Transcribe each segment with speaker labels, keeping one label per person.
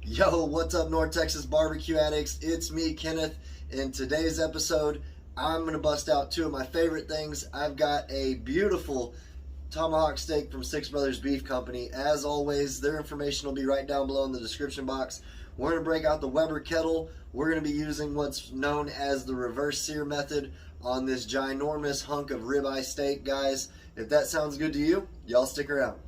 Speaker 1: Yo, what's up, North Texas barbecue addicts? It's me, Kenneth. In today's episode, I'm going to bust out two of my favorite things. I've got a beautiful Tomahawk steak from Six Brothers Beef Company. As always, their information will be right down below in the description box. We're going to break out the Weber Kettle. We're going to be using what's known as the reverse sear method on this ginormous hunk of ribeye steak, guys. If that sounds good to you, y'all stick around.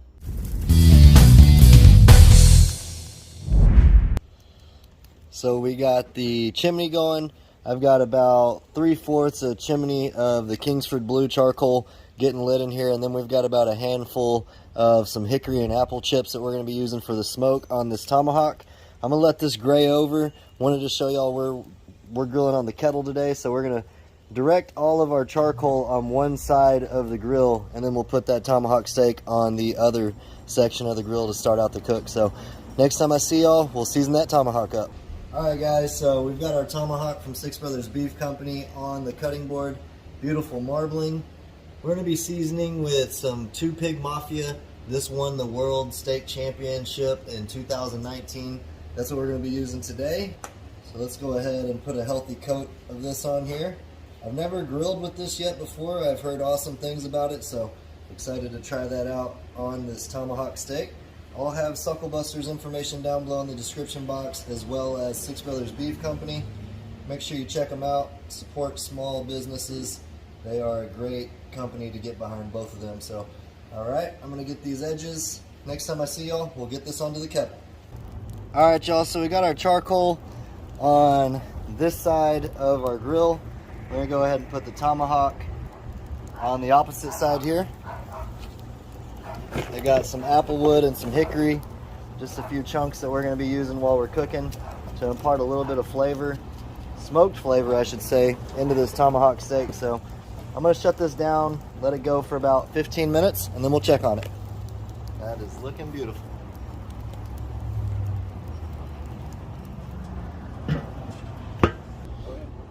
Speaker 1: So we got the chimney going. I've got about 3/4 a chimney of the Kingsford Blue charcoal getting lit in here, and then we've got about a handful of some hickory and apple chips that we're going to be using for the smoke on this Tomahawk. I'm going to let this gray over. Wanted to show y'all we're grilling on the kettle today, so we're going to direct all of our charcoal on one side of the grill, and then we'll put that Tomahawk steak on the other section of the grill to start out the cook. So next time I see y'all, we'll season that Tomahawk up. Alright guys, so we've got our Tomahawk from Six Brothers Beef Company on the cutting board. Beautiful marbling. We're going to be seasoning with some Two Pig Mafia. This won the World Steak Championship in 2019. That's what we're going to be using today. So let's go ahead and put a healthy coat of this on here. I've never grilled with this yet before. I've heard awesome things about it, so excited to try that out on this Tomahawk steak. I'll have Sucklebuster's information down below in the description box, as well as Six Brothers Beef Company. Make sure you check them out. Support small businesses. They are a great company to get behind, both of them. So, alright, I'm going to get these edges. Next time I see y'all, we'll get this onto the kettle. Alright y'all, so we got our charcoal on this side of our grill. We're going to go ahead and put the Tomahawk on the opposite side here. I got some apple wood and some hickory, just a few chunks that we're going to be using while we're cooking to impart a little bit of flavor, smoked flavor I should say, into this Tomahawk steak. So I'm going to shut this down, let it go for about 15 minutes, and then we'll check on it. That is looking beautiful.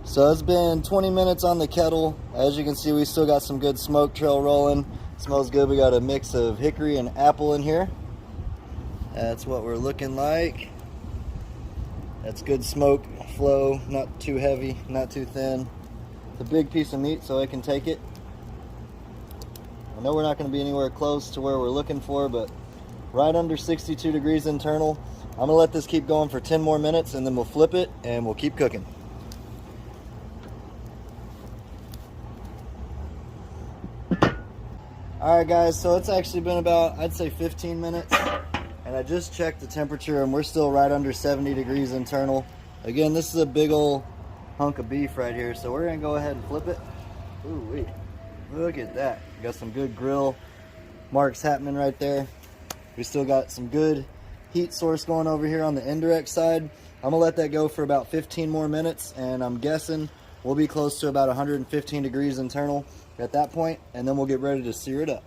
Speaker 1: So it's been 20 minutes on the kettle. As you can see, we still got some good smoke trail rolling. Smells good. We got a mix of hickory and apple in here. That's what we're looking like. That's good smoke flow, not too heavy, not too thin. It's a big piece of meat, so I can take it. I know we're not going to be anywhere close to where we're looking for, but right under 62 degrees internal. I'm going to let this keep going for 10 more minutes, and then we'll flip it and we'll keep cooking. Alright guys, so it's actually been about, I'd say 15 minutes, and I just checked the temperature and we're still right under 70 degrees internal. Again, this is a big old hunk of beef right here, so we're going to go ahead and flip it. Ooh, look at that. We got some good grill marks happening right there. We still got some good heat source going over here on the indirect side. I'm going to let that go for about 15 more minutes, and I'm guessing we'll be close to about 115 degrees internal at that point, and then we'll get ready to sear it up.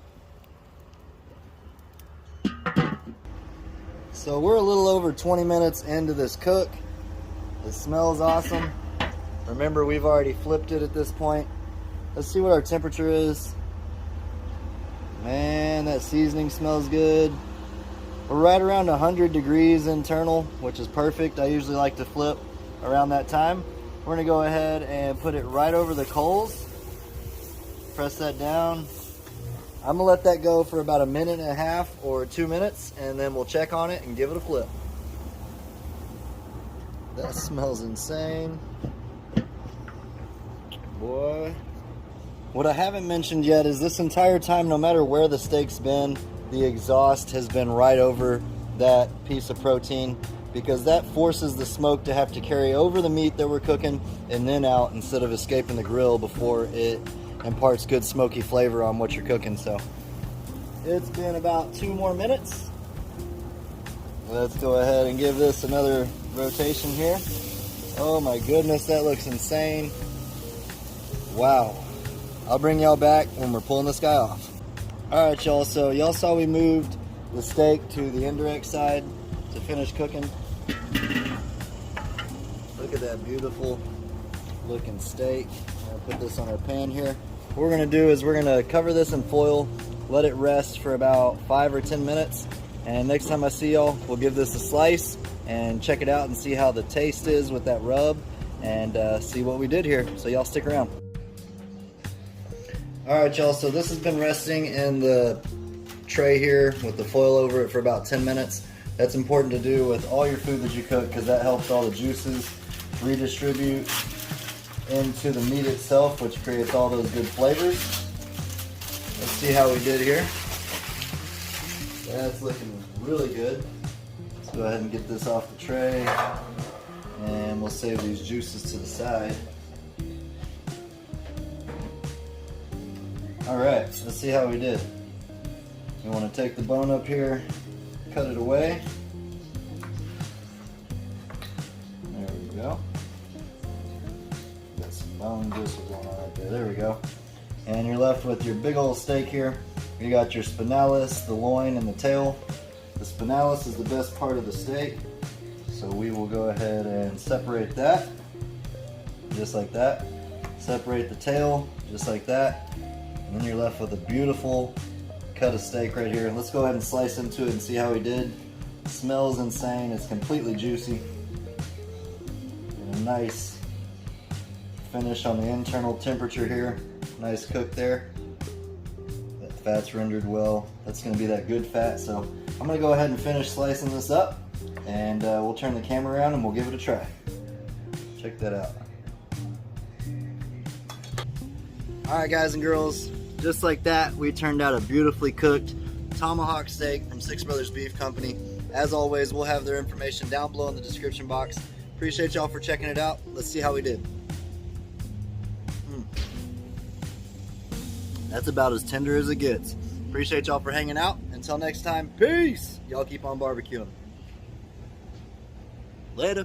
Speaker 1: So we're a little over 20 minutes into this cook. It smells awesome. Remember, we've already flipped it at this point. Let's see what our temperature is. Man, that seasoning smells good. We're right around 100 degrees internal, which is perfect. I usually like to flip around that time. We're gonna go ahead and put it right over the coals. Press that down. I'm gonna let that go for about 1.5 minutes or 2 minutes, and then we'll check on it and give it a flip. That smells insane. Boy. What I haven't mentioned yet is this entire time, no matter where the steak's been, the exhaust has been right over that piece of protein, because that forces the smoke to have to carry over the meat that we're cooking and then out, instead of escaping the grill before it imparts good smoky flavor on what you're cooking. So it's been about 2 more minutes. Let's go ahead and give this another rotation here. Oh my goodness, that looks insane. Wow. I'll bring y'all back when we're pulling this guy off. Alright y'all, so y'all saw we moved the steak to the indirect side to finish cooking. Look at that beautiful looking steak. I'll put this on our pan here. What we're going to do is we're going to cover this in foil, let it rest for about 5 or 10 minutes, and next time I see y'all, we'll give this a slice and check it out and see how the taste is with that rub, and see what we did here. So y'all stick around. Alright y'all, so this has been resting in the tray here with the foil over it for about 10 minutes. That's important to do with all your food that you cook, because that helps all the juices redistribute into the meat itself, which creates all those good flavors. Let's see how we did here. That's looking really good. Let's go ahead and get this off the tray, and we'll save these juices to the side. Alright, let's see how we did. We want to take the bone up here, cut it away. There we go. Got some bone gristle going on right there. There we go. And you're left with your big old steak here. You got your spinalis, the loin, and the tail. The spinalis is the best part of the steak, so we will go ahead and separate that, just like that. Separate the tail, just like that. And then you're left with a beautiful cut of steak right here. Let's go ahead and slice into it and see how we did. It smells insane. It's completely juicy. And a nice finish on the internal temperature here. Nice cook there. That fat's rendered well. That's going to be that good fat. So I'm going to go ahead and finish slicing this up, and we'll turn the camera around and we'll give it a try. Check that out. Alright guys and girls, just like that, we turned out a beautifully cooked tomahawk steak from Six Brothers Beef Company. As always, we'll have their information down below in the description box. Appreciate y'all for checking it out. Let's see how we did. That's about as tender as it gets. Appreciate y'all for hanging out. Until next time, peace! Y'all keep on barbecuing. Later.